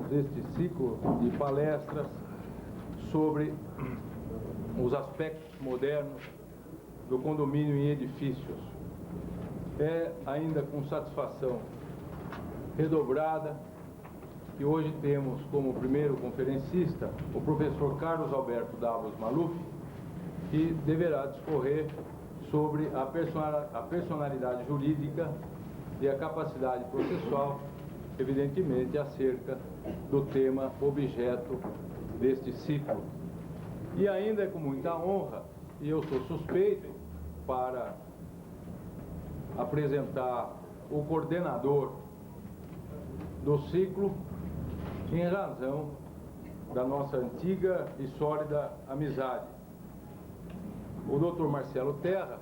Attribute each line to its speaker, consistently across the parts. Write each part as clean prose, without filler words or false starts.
Speaker 1: iniciamos este ciclo de palestras sobre os aspectos modernos do condomínio em edifícios. É ainda com satisfação redobrada que hoje temos como primeiro conferencista o professor Carlos Alberto Davos Maluf, que deverá discorrer sobre a personalidade jurídica e a capacidade processual, evidentemente acerca do tema objeto deste ciclo. E ainda é com muita honra, e eu sou suspeito para apresentar o coordenador do ciclo, em razão da nossa antiga e sólida amizade. O Dr. Marcelo Terra,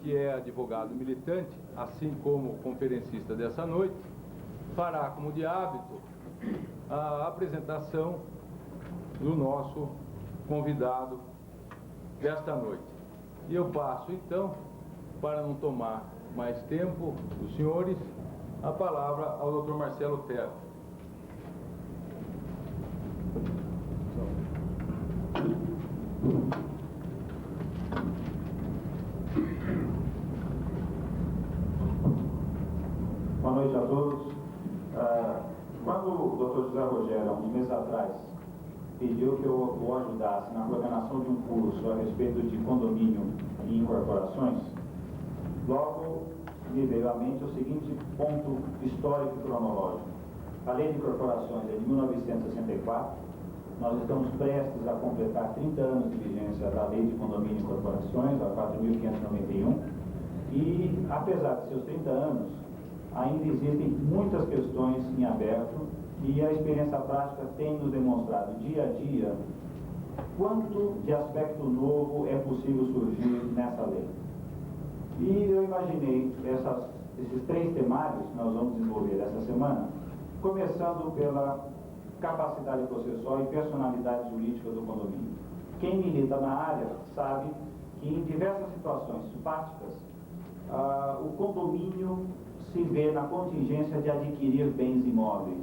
Speaker 1: que é advogado militante, assim como conferencista dessa noite, fará, como de hábito, a apresentação do nosso convidado desta noite. E eu passo, então, para não tomar mais tempo dos senhores, a palavra ao Dr. Marcelo Terra.
Speaker 2: Boa noite a todos. Quando o Dr. José Rogério, há uns meses atrás, pediu que eu o ajudasse na coordenação de um curso a respeito de condomínio e incorporações, logo me veio à mente o seguinte ponto histórico e cronológico. A Lei de Incorporações é de 1964, nós estamos prestes a completar 30 anos de vigência da Lei de Condomínio e Incorporações, a 4.591, e apesar de seus 30 anos, ainda existem muitas questões em aberto e a experiência prática tem nos demonstrado dia a dia quanto de aspecto novo é possível surgir nessa lei. E eu imaginei esses 3 temários que nós vamos desenvolver essa semana, começando pela capacidade processual e personalidade jurídica do condomínio. Quem milita na área sabe que em diversas situações práticas, o condomínio se vê na contingência de adquirir bens imóveis,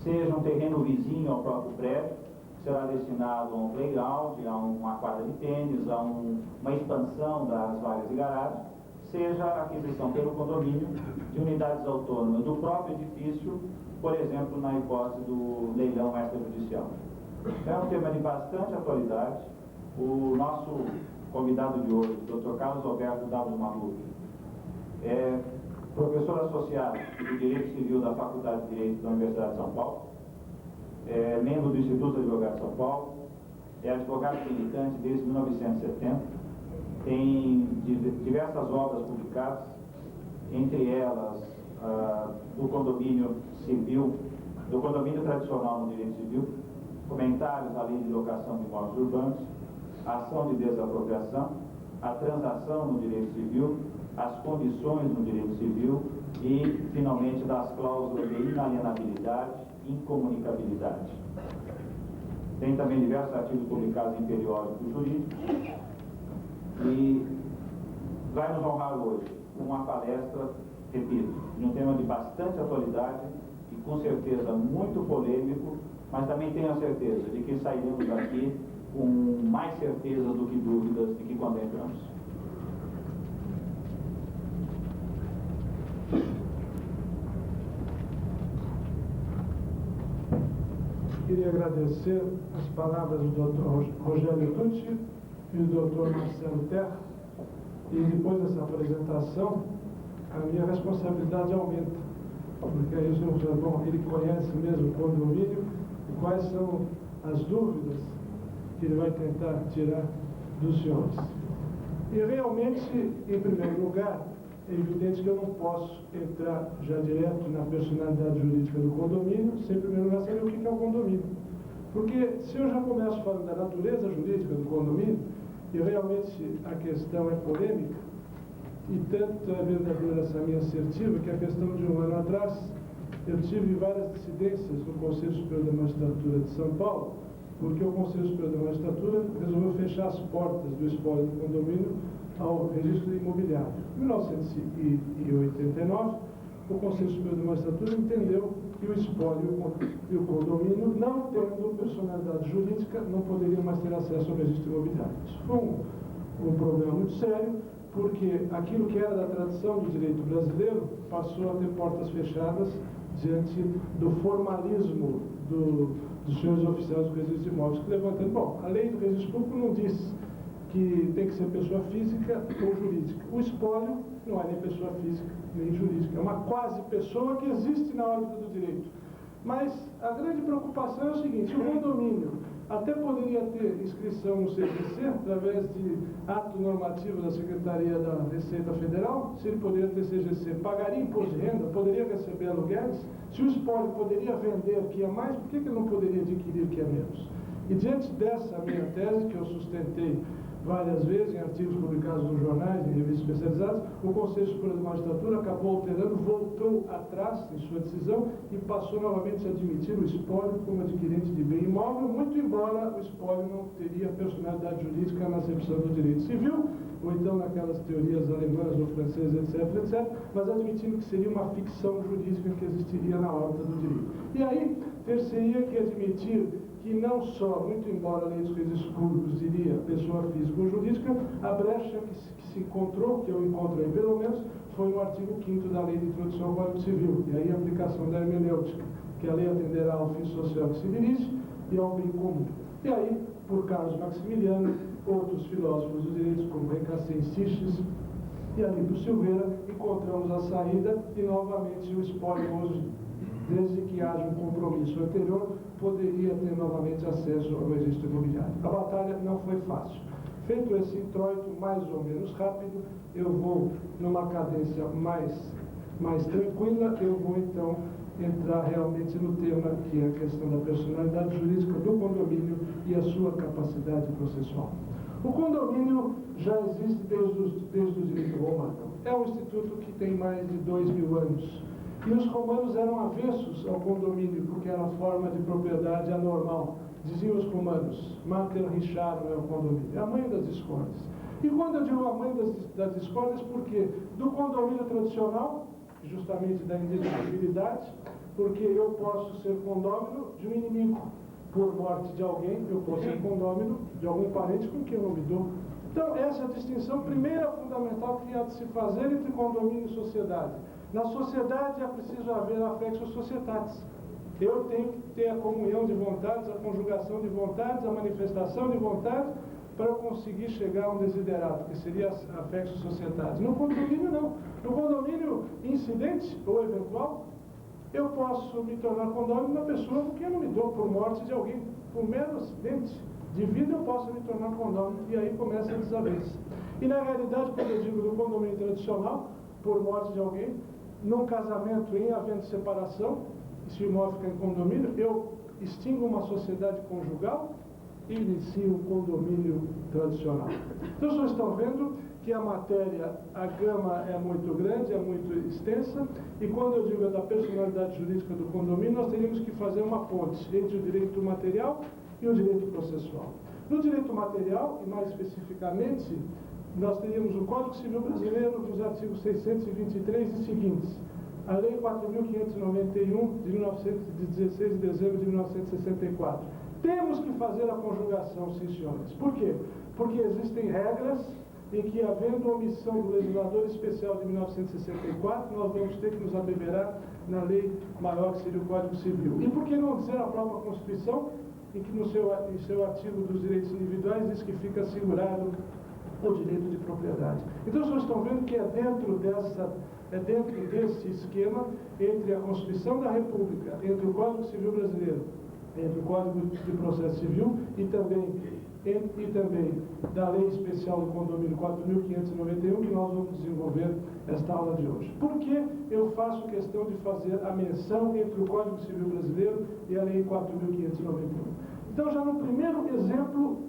Speaker 2: seja um terreno vizinho ao próprio prédio, que será destinado a um playground, a uma quadra de tênis, a uma expansão das vagas de garagem, seja a aquisição pelo condomínio de unidades autônomas do próprio edifício, por exemplo, na hipótese do leilão extrajudicial. É um tema de bastante atualidade. O nosso convidado de hoje, o Dr. Carlos Alberto Davos Maluf, é professor associado de Direito Civil da Faculdade de Direito da Universidade de São Paulo, é membro do Instituto de Advogados de São Paulo, é advogado militante desde 1970, tem diversas obras publicadas, entre elas do condomínio civil, do condomínio tradicional no direito civil, comentários à lei de locação de imóveis urbanos, a ação de desapropriação, a transação no direito civil, as condições no direito civil e, finalmente, das cláusulas de inalienabilidade e incomunicabilidade. Tem também diversos artigos publicados em periódicos jurídicos e vai nos honrar hoje com uma palestra, repito, de um tema de bastante atualidade e, com certeza, muito polêmico, mas também tenho a certeza de que sairemos daqui com mais certezas do que dúvidas de que quando entramos.
Speaker 3: Queria agradecer as palavras do Dr. Rogério Tucci e do Dr. Marcelo Terra. E depois dessa apresentação, a minha responsabilidade aumenta, porque aí o senhor bom, ele conhece mesmo o condomínio e quais são as dúvidas que ele vai tentar tirar dos senhores. E realmente, em primeiro lugar, é evidente que eu não posso entrar já direto na personalidade jurídica do condomínio, sem em primeiro lugar saber o que é o condomínio. Porque se eu já começo falando da natureza jurídica do condomínio, e realmente a questão é polêmica, e tanto é verdadeira essa minha assertiva, que a questão de um ano atrás, eu tive várias dissidências no Conselho Superior da Magistratura de São Paulo, porque o Conselho Superior da Magistratura resolveu fechar as portas do espólio do condomínio ao registro imobiliário. Em 1989, o Conselho Superior da Magistratura entendeu e o espólio e o condomínio, não tendo personalidade jurídica, não poderiam mais ter acesso ao registro imobiliário. Isso foi um problema muito sério, porque aquilo que era da tradição do direito brasileiro passou a ter portas fechadas diante do formalismo dos senhores oficiais do registro de imóveis, que levantando, bom, a lei do registro público não diz que tem que ser pessoa física ou jurídica. O espólio não é nem pessoa física nem jurídica, é uma quase pessoa que existe na órbita do direito. Mas a grande preocupação é o seguinte: o condomínio até poderia ter inscrição no CGC através de ato normativo da Secretaria da Receita Federal, se ele poderia ter CGC, pagaria imposto de renda, poderia receber aluguéis, se o espólio poderia vender que é mais, por que ele não poderia adquirir que é menos? E diante dessa minha tese, que eu sustentei várias vezes em artigos publicados nos jornais, em revistas especializadas, o Conselho Superior de Magistratura acabou alterando, voltou atrás em sua decisão e passou novamente a admitir o espólio como adquirente de bem imóvel, muito embora o espólio não teria personalidade jurídica na acepção do direito civil, ou então naquelas teorias alemãs ou francesas, etc., mas admitindo que seria uma ficção jurídica que existiria na órbita do direito. E aí, ter-se-ia que admitir que não só, muito embora a lei dos registros públicos diria pessoa física ou jurídica, a brecha que se encontrou, que eu encontrei pelo menos, foi no artigo 5º da Lei de Introdução ao Código Civil, e aí a aplicação da hermenêutica, que a lei atenderá ao fim social que se dirige e ao bem comum. E aí, por Carlos Maximiliano, outros filósofos dos direitos, como Recassin Siches e Alípio Silveira, encontramos a saída e novamente o espólio hoje, desde que haja um compromisso anterior, poderia ter novamente acesso ao registro imobiliário. A batalha não foi fácil. Feito esse introito mais ou menos rápido, eu vou numa cadência mais tranquila, eu vou então entrar realmente no tema que é a questão da personalidade jurídica do condomínio e a sua capacidade processual. O condomínio já existe desde o direito romano. É um instituto que tem mais de 2000 anos. E os romanos eram avessos ao condomínio, porque era a forma de propriedade anormal. Diziam os romanos, Mater Richaro é o condomínio, é a mãe das discórdias. E quando eu digo a mãe das discórdias, por quê? Do condomínio tradicional, justamente da indivisibilidade, porque eu posso ser condômino de um inimigo. Por morte de alguém, eu posso ser condômino de algum parente com quem eu não me dou. Então, essa é a distinção primeira fundamental que há de se fazer entre condomínio e sociedade. Na sociedade é preciso haver affectio societatis. Eu tenho que ter a comunhão de vontades, a conjugação de vontades, a manifestação de vontades, para eu conseguir chegar a um desiderato, que seria affectio societatis. No condomínio, não. No condomínio incidente ou eventual, eu posso me tornar condômino de uma pessoa com quem eu não me dou, por morte de alguém. Por mero acidente de vida, eu posso me tornar condômino, e aí começa a desavença. E na realidade, quando eu digo do condomínio tradicional, por morte de alguém, num casamento em havendo separação, e se o imóvel fica em condomínio, eu extingo uma sociedade conjugal e inicio um condomínio tradicional. Então, vocês estão vendo que a matéria, a gama é muito grande, é muito extensa, e quando eu digo da personalidade jurídica do condomínio, nós teríamos que fazer uma ponte entre o direito material e o direito processual. No direito material, e mais especificamente, nós teríamos o Código Civil Brasileiro, nos artigos 623 e seguintes. A Lei 4.591, de 16 de dezembro de 1964. Temos que fazer a conjugação, sim, senhores. Por quê? Porque existem regras em que, havendo omissão do legislador especial de 1964, nós vamos ter que nos abeberar na lei maior, que seria o Código Civil. E por que não dizer a própria Constituição, em que no seu artigo dos direitos individuais diz que fica assegurado o direito de propriedade. Então, vocês estão vendo que é dentro desse esquema, entre a Constituição da República, entre o Código Civil Brasileiro, entre o Código de Processo Civil e também da Lei Especial do Condomínio 4.591, que nós vamos desenvolver esta aula de hoje. Por que eu faço questão de fazer a menção entre o Código Civil Brasileiro e a Lei 4.591? Então, já no primeiro exemplo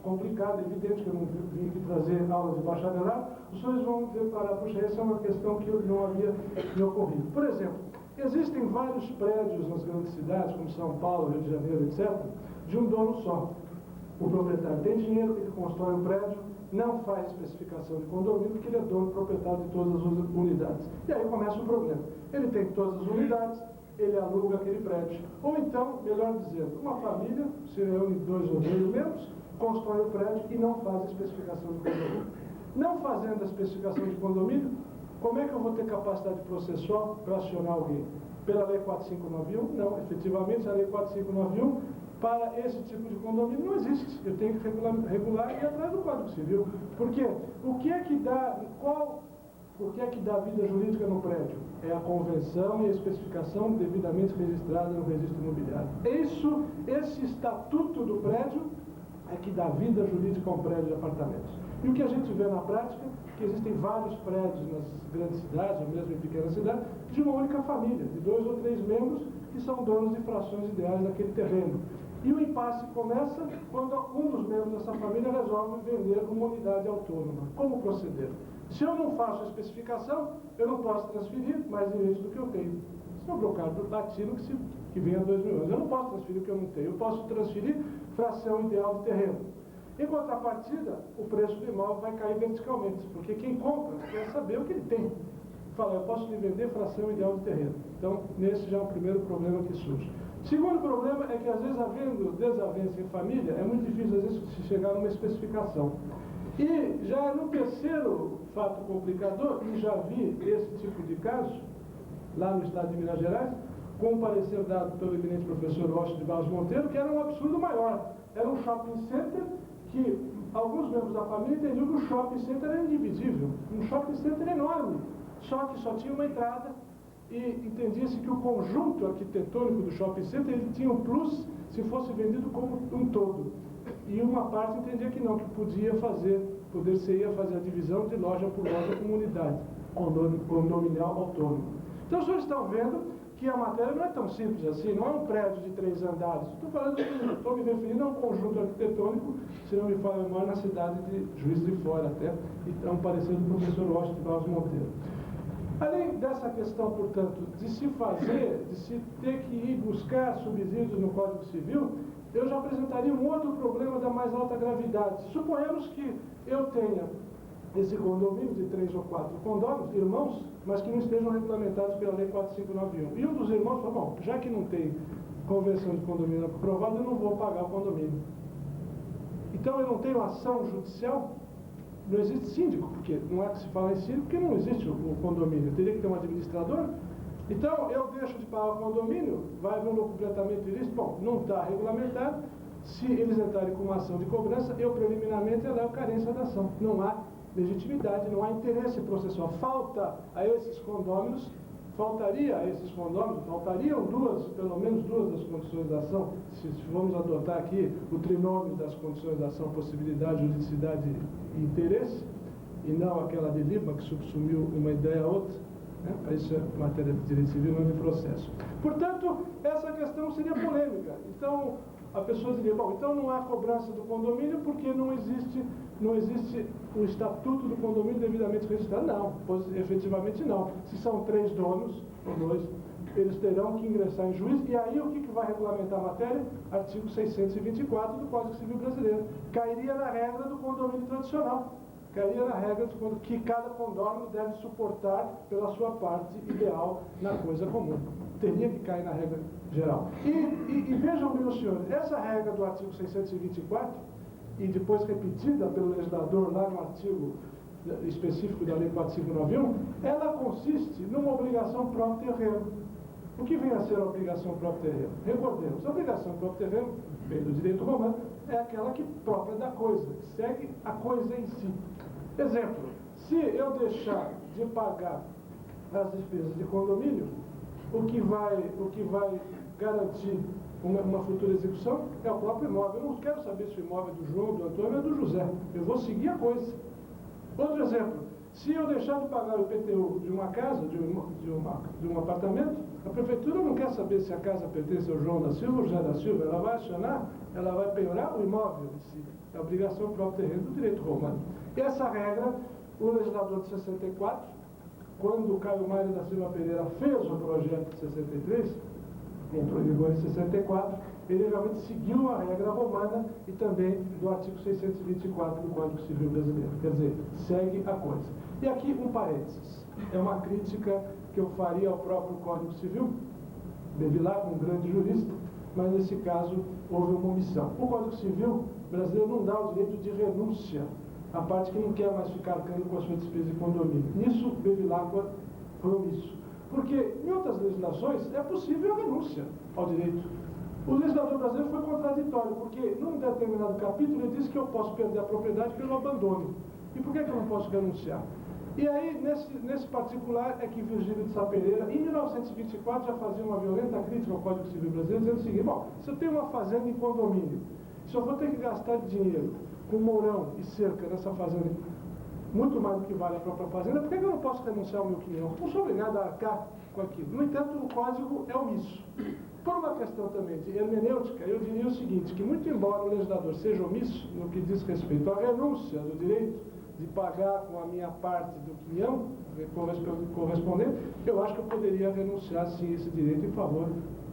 Speaker 3: complicado, evidente que eu não vim aqui trazer aula de bacharelado, os senhores vão deparar, puxa, essa é uma questão que não havia me ocorrido. Por exemplo, existem vários prédios nas grandes cidades, como São Paulo, Rio de Janeiro, etc., de um dono só. O proprietário tem dinheiro, ele constrói um prédio, não faz especificação de condomínio, porque ele é dono proprietário de todas as unidades. E aí começa o problema. Ele tem todas as unidades, ele aluga aquele prédio. Ou então, melhor dizendo, uma família se reúne 2 ou 3 membros, constrói o prédio e não faz a especificação de condomínio. Não fazendo a especificação de condomínio, como é que eu vou ter capacidade processual para acionar alguém? Pela Lei 4591? Não, efetivamente a Lei 4591 para esse tipo de condomínio não existe. Eu tenho que regular e ir atrás do Código Civil. Por quê? O que é que dá vida jurídica no prédio? É a convenção e a especificação devidamente registrada no registro imobiliário. Esse estatuto do prédio é que dá vida jurídica a um prédio de apartamentos. E o que a gente vê na prática, que existem vários prédios nas grandes cidades, ou mesmo em pequenas cidades, de uma única família, de 2 ou 3 membros que são donos de frações ideais daquele terreno. E o impasse começa quando um dos membros dessa família resolve vender uma unidade autônoma. Como proceder? Se eu não faço a especificação, eu não posso transferir mais direitos do que eu tenho. Isso é um brocado latino que vem há 2000 anos. Eu não posso transferir o que eu não tenho. Eu posso transferir fração ideal do terreno. Em contrapartida, o preço do imóvel vai cair verticalmente, porque quem compra quer saber o que ele tem. Fala, eu posso lhe vender fração ideal do terreno. Então, nesse já é o primeiro problema que surge. Segundo problema é que, às vezes, havendo desavença em família, é muito difícil, às vezes, se chegar numa especificação. E já no terceiro fato complicador, e já vi esse tipo de caso, lá no estado de Minas Gerais, com um parecer dado pelo eminente professor Washington de Barros Monteiro, que era um absurdo maior. Era um shopping center que alguns membros da família entendiam que o shopping center era indivisível. Um shopping center enorme, só que só tinha uma entrada, e entendia-se que o conjunto arquitetônico do shopping center ele tinha um plus se fosse vendido como um todo. E uma parte entendia que não, que poder-se-ia fazer a divisão de loja por loja como unidade, condominial autônomo. Então os senhores estão vendo que a matéria não é tão simples assim, não é um prédio de 3 andares. Estou me referindo a um conjunto arquitetônico, se não me falha a memória, na cidade de Juiz de Fora até, e é um parecer do professor Washington de Barros Monteiro. Além dessa questão, portanto, de se ter que ir buscar subsídios no Código Civil, eu já apresentaria um outro problema da mais alta gravidade. Suponhamos que eu tenha esse condomínio de 3 ou 4 condôminos, irmãos, mas que não estejam regulamentados pela Lei 4591. E um dos irmãos falou, bom, já que não tem convenção de condomínio aprovada, eu não vou pagar o condomínio. Então eu não tenho ação judicial? Não existe síndico, porque não é que se fala em síndico, porque não existe o condomínio. Eu teria que ter um administrador. Então, eu deixo de pagar o condomínio, vai haver um completamente ilícito. Bom, não está regulamentado. Se eles entrarem com uma ação de cobrança, eu preliminarmente elevo carência da ação. Não há legitimidade, não há interesse processual. Faltariam pelo menos duas das condições da ação. Se vamos adotar aqui o trinômio das condições da ação, possibilidade, juridicidade e interesse, e não aquela de Lima que subsumiu uma ideia a outra, né? Isso é matéria de direito civil, não de processo. Portanto, essa questão seria polêmica. Então, a pessoa diria, bom, então não há cobrança do condomínio porque não existe o estatuto do condomínio devidamente registrado. Não, pois efetivamente não. Se são 3 donos, ou 2, eles terão que ingressar em juízo. E aí o que vai regulamentar a matéria? Artigo 624 do Código Civil Brasileiro. Cairia na regra do condomínio tradicional. Cairia na regra que cada condômino deve suportar pela sua parte ideal na coisa comum. Teria que cair na regra geral. E vejam, meus senhores, essa regra do artigo 624, e depois repetida pelo legislador lá no artigo específico da Lei 4591, ela consiste numa obrigação próprio terreno. O que vem a ser a obrigação próprio terreno? Recordemos, a obrigação próprio terreno, bem do direito romano, é aquela que própria da coisa, que segue a coisa em si. Exemplo, se eu deixar de pagar as despesas de condomínio, o que vai garantir uma futura execução é o próprio imóvel. Eu não quero saber se o imóvel é do João, do Antônio ou do José. Eu vou seguir a coisa. Outro exemplo, se eu deixar de pagar o IPTU de uma casa, de um apartamento, a prefeitura não quer saber se a casa pertence ao João da Silva ou José da Silva. Ela vai acionar, ela vai penhorar o imóvel em si. É a obrigação própria terreno do direito romano. E essa regra, o legislador de 64, quando o Caio Maia da Silva Pereira fez o projeto de 63, entrou em vigor em 64, ele realmente seguiu a regra romana e também do artigo 624 do Código Civil Brasileiro. Quer dizer, segue a coisa. E aqui um parênteses. É uma crítica que eu faria ao próprio Código Civil, Bevilacqua, um grande jurista, mas nesse caso houve uma omissão. O Código Civil brasileiro não dá o direito de renúncia à parte que não quer mais ficar arcando com a sua despesa de condomínio. Nisso, Bevilacqua foi omisso. Porque em outras legislações é possível a renúncia ao direito. O legislador brasileiro foi contraditório, porque num determinado capítulo ele disse que eu posso perder a propriedade pelo abandono. E por que eu não posso renunciar? E aí, nesse particular, é que Virgílio de Sá Pereira, em 1924, já fazia uma violenta crítica ao Código Civil brasileiro, dizendo o seguinte: bom, se eu tenho uma fazenda em condomínio, se eu vou ter que gastar dinheiro com mourão e cerca nessa fazenda, muito mais do que vale a própria fazenda, por que eu não posso renunciar ao meu quinhão? Não sou obrigado a arcar com aquilo. No entanto, o Código é omisso. Por uma questão também de hermenêutica, eu diria o seguinte, que muito embora o legislador seja omisso no que diz respeito à renúncia do direito de pagar com a minha parte do quinhão correspondente, eu acho que eu poderia renunciar sim esse direito em favor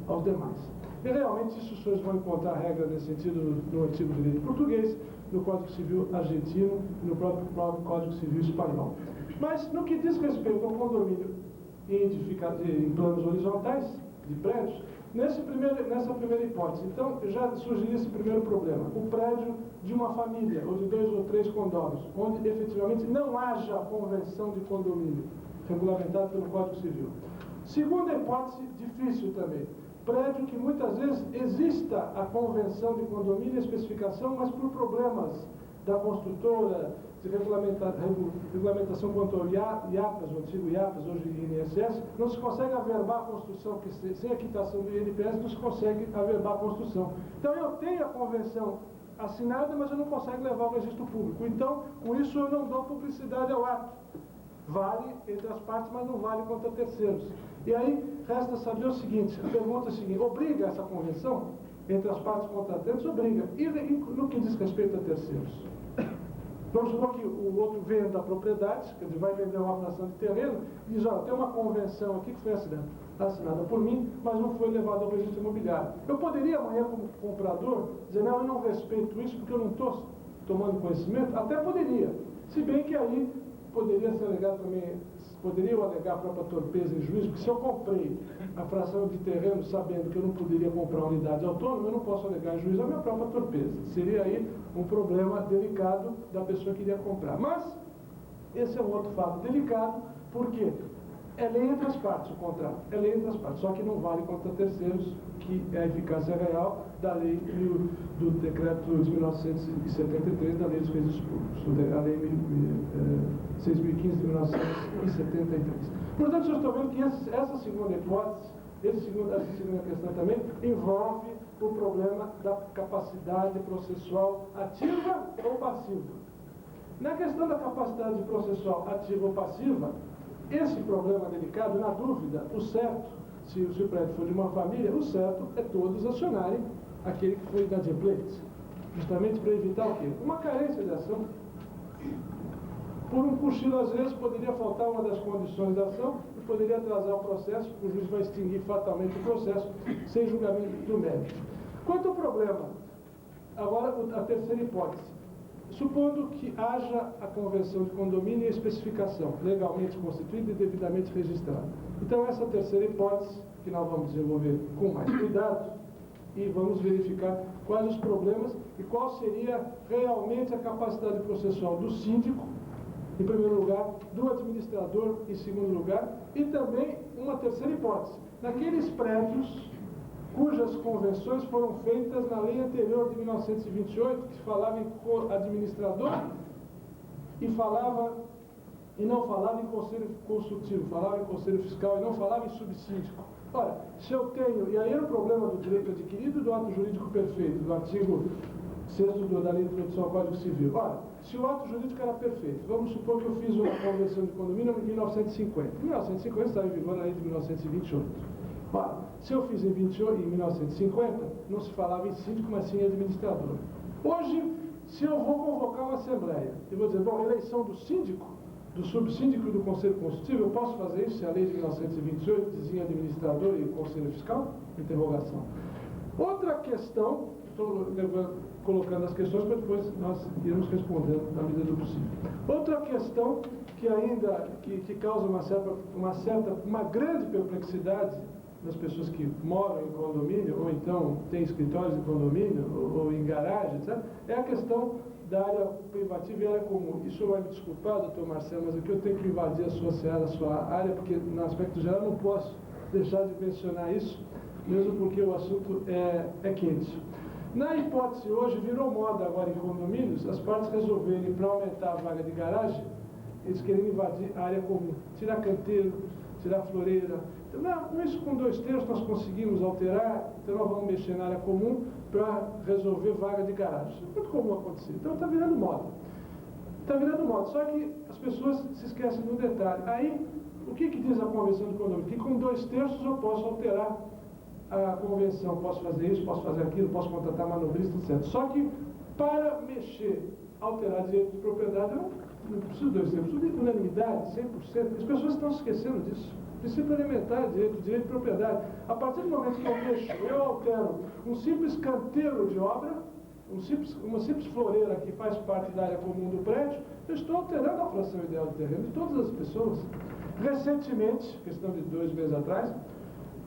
Speaker 3: aos demais. E realmente isso os senhores vão encontrar regra nesse sentido no antigo direito português, no Código Civil argentino e no próprio Código Civil espanhol. Mas no que diz respeito ao condomínio em planos horizontais de prédios, nessa primeira hipótese, então, já surgiria esse primeiro problema. O prédio de uma família, ou de 2 ou 3 condôminos, onde efetivamente não haja convenção de condomínio, regulamentada pelo Código Civil. Segunda hipótese, difícil também. Prédio que muitas vezes exista a convenção de condomínio e especificação, mas por problemas da construtora, de regulamentação quanto ao IAPAS, o antigo IAPAS, hoje INSS, não se consegue averbar a construção, porque sem a quitação do INPS não se consegue averbar a construção. Então eu tenho a convenção assinada, mas eu não consigo levar ao registro público. Então, com isso eu não dou publicidade ao ato. Vale entre as partes, mas não vale contra terceiros. E aí, resta saber o seguinte, a pergunta é a seguinte: obriga essa convenção entre as partes contratantes? Obriga. E no que diz respeito a terceiros? Vamos supor que o outro venda a propriedade, quer dizer, vai vender uma fração de terreno, e diz: olha, tem uma convenção aqui que foi assinada por mim, mas não foi levada ao registro imobiliário. Eu poderia amanhã, como comprador, dizer: não, eu não respeito isso porque eu não estou tomando conhecimento? Até poderia. Se bem que aí poderia ser alegado também, poderia eu alegar a própria torpeza em juízo, porque se eu comprei a fração de terreno sabendo que eu não poderia comprar uma unidade autônoma, eu não posso alegar em juízo a minha própria torpeza. Seria aí um problema delicado da pessoa que iria comprar. Mas esse é um outro fato delicado, porque é lei entre as partes o contrato, é lei entre as partes, só que não vale contra terceiros, que é a eficácia real da lei do decreto de 1973, da lei dos registros públicos, a lei 6.015 de 1973. Portanto, eu estou vendo que essa segunda hipótese, essa segunda questão também, envolve o problema da capacidade processual ativa ou passiva. Na questão da capacidade processual ativa ou passiva, esse problema delicado, na dúvida, o certo, se o prédio for de uma família, o certo é todos acionarem aquele que foi inadimplente, justamente para evitar o quê? Uma carência de ação. Por um cochilo, às vezes, poderia faltar uma das condições da ação e poderia atrasar o processo, porque o juiz vai extinguir fatalmente o processo sem julgamento do mérito. Quanto ao problema, agora a terceira hipótese. Supondo que haja a convenção de condomínio e a especificação legalmente constituída e devidamente registrada. Então, essa terceira hipótese, que nós vamos desenvolver com mais cuidado, e vamos verificar quais os problemas e qual seria realmente a capacidade processual do síndico, em primeiro lugar, do administrador, em segundo lugar, e também uma terceira hipótese. Naqueles prédios cujas convenções foram feitas na lei anterior de 1928, que falava em administrador e não falava em conselho consultivo, falava em conselho fiscal e não falava em subsíndico. Ora, se eu tenho, e aí era o problema do direito adquirido e do ato jurídico perfeito, do artigo 6º da Lei de Introdução ao Código Civil. Ora, se o ato jurídico era perfeito, vamos supor que eu fiz uma convenção de condomínio em 1950. Em 1950 estava em vigor a lei de 1928. Ora, se eu fiz em 1950, não se falava em síndico, mas sim em administrador. Hoje, se eu vou convocar uma assembleia e vou dizer, bom, eleição do síndico, do subsíndico e do conselho consultivo, eu posso fazer isso se a lei de 1928 dizia administrador e conselho fiscal? Interrogação. Outra questão, estou colocando as questões para depois nós irmos respondendo na medida do possível. Outra questão que ainda que causa uma grande perplexidade das pessoas que moram em condomínio, ou então têm escritórios em condomínio, ou em garagem, etc., é a questão da área privativa e área comum. Isso vai me desculpar, doutor Marcelo, mas aqui eu tenho que invadir a sua área, porque no aspecto geral não posso deixar de mencionar isso, mesmo porque o assunto é quente. Na hipótese, hoje virou moda agora em condomínios, as partes resolverem, para aumentar a vaga de garagem, eles querem invadir a área comum, tirar canteiro, tirar floreira. Então, com isso, com 2/3 nós conseguimos alterar, então nós vamos mexer na área comum para resolver vaga de garagem. Isso é muito comum acontecer. Então está virando moda. Está virando moda, só que as pessoas se esquecem de um detalhe. Aí, o que diz a Convenção de Condomínio? Que com 2/3 eu posso alterar a convenção, posso fazer isso, posso fazer aquilo, posso contratar manobrista, etc. Só que para mexer, alterar direito de propriedade, eu não preciso de 2/3, eu preciso de unanimidade, 100%. As pessoas estão se esquecendo disso. Princípio elementar, direito de propriedade. A partir do momento que eu mexo, eu altero um simples canteiro de obra, uma simples floreira que faz parte da área comum do prédio, eu estou alterando a fração ideal de terreno de todas as pessoas. Recentemente, questão de 2 meses atrás,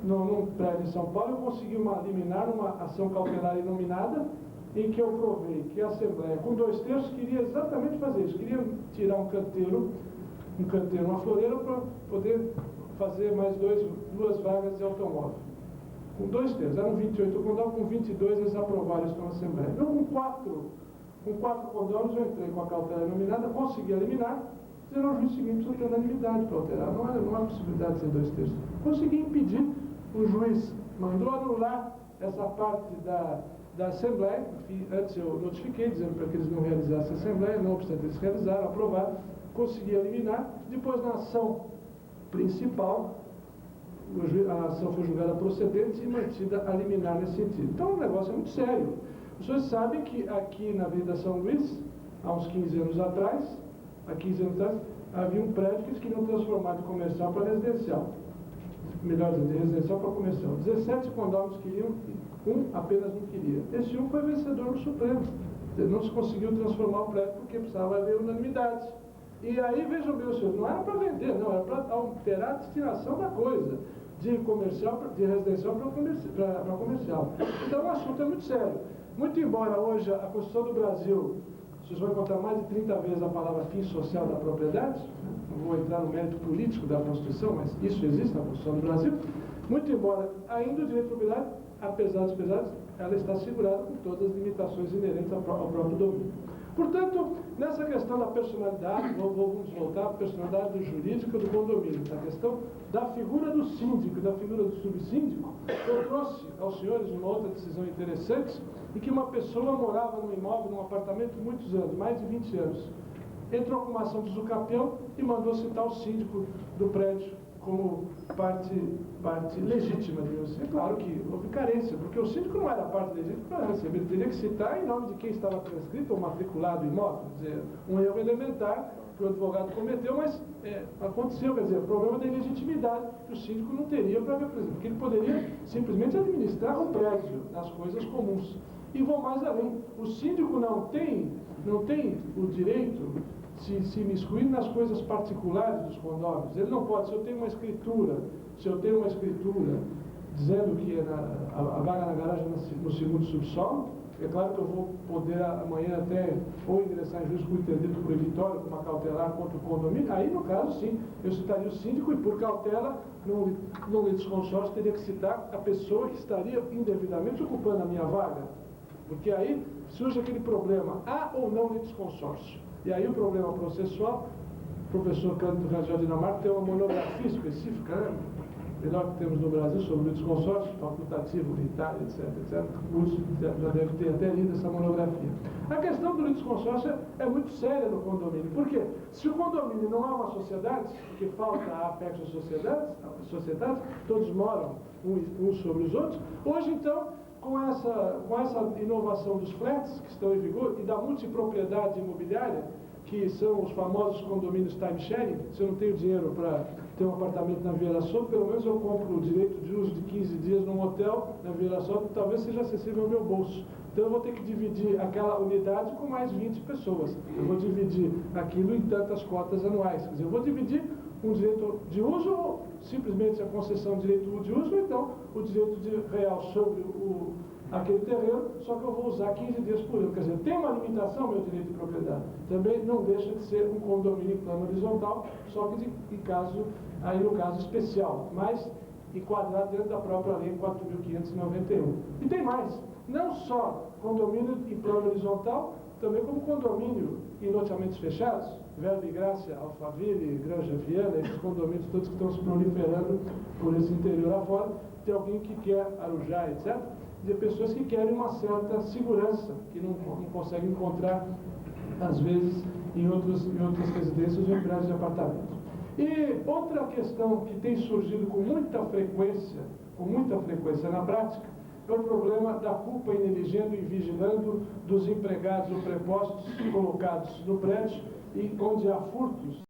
Speaker 3: num prédio em São Paulo, eu consegui liminar uma ação cautelar inominada, em que eu provei que a Assembleia, com 2/3, queria exatamente fazer isso, queria tirar um canteiro, uma floreira, para poder fazer mais 2 vagas de automóvel. Com 2/3, eram 28 condôminos, com 22 eles aprovaram isso na Assembleia. Então, com 4 condôminos, eu entrei com a cautela inominada, consegui eliminar, dizendo ao juiz seguinte, precisa ter unanimidade para alterar, não há possibilidade de ser 2/3. Consegui impedir, o juiz mandou anular essa parte da Assembleia, que antes eu notifiquei, dizendo para que eles não realizassem a Assembleia, não obstante eles realizaram, aprovaram, consegui eliminar. Depois, na ação principal, a ação foi julgada procedente e mantida a liminar nesse sentido. Então, o negócio é muito sério. Os senhores sabem que aqui na Avenida São Luís, há uns 15 anos atrás, havia um prédio que eles queriam transformar de comercial para residencial. Melhor dizendo, de residencial para comercial. 17 condôminos queriam, um apenas não queria. Esse um foi vencedor no Supremo. Não se conseguiu transformar o prédio porque precisava haver unanimidade. E aí, vejam bem, senhores, não era para vender, não, era para alterar a destinação da coisa, de residencial para comercial. Então, o assunto é muito sério. Muito embora hoje a Constituição do Brasil, vocês vão encontrar mais de 30 vezes a palavra fim social da propriedade, não vou entrar no mérito político da Constituição, mas isso existe na Constituição do Brasil. Muito embora ainda o direito de propriedade, apesar dos pesares, ela está segurada com todas as limitações inerentes ao próprio domínio. Portanto, nessa questão da personalidade, vamos voltar à personalidade do jurídico do condomínio, da questão da figura do síndico e da figura do subsíndico, eu trouxe aos senhores uma outra decisão interessante, em que uma pessoa morava num imóvel, num apartamento, muitos anos, mais de 20 anos. Entrou com uma ação de usucapião e mandou citar o síndico do prédio como parte legítima, digamos assim. É claro que houve carência, porque o síndico não era parte legítima para receber, ele teria que citar em nome de quem estava transcrito ou matriculado o imóvel, quer dizer, um erro elementar que o advogado cometeu, mas aconteceu, quer dizer, o problema da ilegitimidade que o síndico não teria para ver, por exemplo, porque ele poderia simplesmente administrar o prédio, nas coisas comuns. E vou mais além, o síndico não tem o direito de se imiscuir nas coisas particulares dos condôminos. Ele não pode, se eu tenho uma escritura dizendo que a vaga na garagem no segundo subsolo, é claro que eu vou poder amanhã até ou ingressar em juízo com interdito proibitório, com uma cautelar contra o condomínio, aí no caso sim, eu citaria o síndico e por cautela, no litisconsórcio, teria que citar a pessoa que estaria indevidamente ocupando a minha vaga. Porque aí surge aquele problema, há ou não litisconsórcio? E aí o problema processual, o professor Cândido Rangel Dinamarca tem uma monografia específica, né? Melhor que temos no Brasil, sobre o litisconsórcio, facultativo, unitário, etc. Muitos já devem ter até lido essa monografia. A questão do litisconsórcio é muito séria no condomínio. Por quê? Se o condomínio não é uma sociedade, porque falta a apex às sociedades, todos moram uns sobre os outros, hoje então, com essa inovação dos flats que estão em vigor e da multipropriedade imobiliária, que são os famosos condomínios time-sharing, se eu não tenho dinheiro para ter um apartamento na Vieira Soto, pelo menos eu compro o direito de uso de 15 dias num hotel na Vieira Soto, talvez seja acessível ao meu bolso. Então eu vou ter que dividir aquela unidade com mais 20 pessoas. Eu vou dividir aquilo em tantas cotas anuais. Quer dizer, eu vou dividir um direito de uso, ou simplesmente a concessão de direito de uso, ou então o direito real sobre aquele terreno, só que eu vou usar 15 dias por ano. Quer dizer, tem uma limitação meu direito de propriedade. Também não deixa de ser um condomínio em plano horizontal, só que aí no caso especial, mas enquadrado dentro da própria lei 4.591. E tem mais, não só condomínio em plano horizontal, também como condomínio em loteamentos fechados, Verbo e Graça, Alphaville, Granja Viana, esses condomínios todos que estão se proliferando por esse interior afora, tem alguém que quer Arujá, etc., de pessoas que querem uma certa segurança, que não conseguem encontrar, às vezes, em outras residências ou em prédios de apartamentos. E outra questão que tem surgido com muita frequência na prática, é o problema da culpa ineligendo e vigilando dos empregados ou prepostos colocados no prédio e onde há furtos.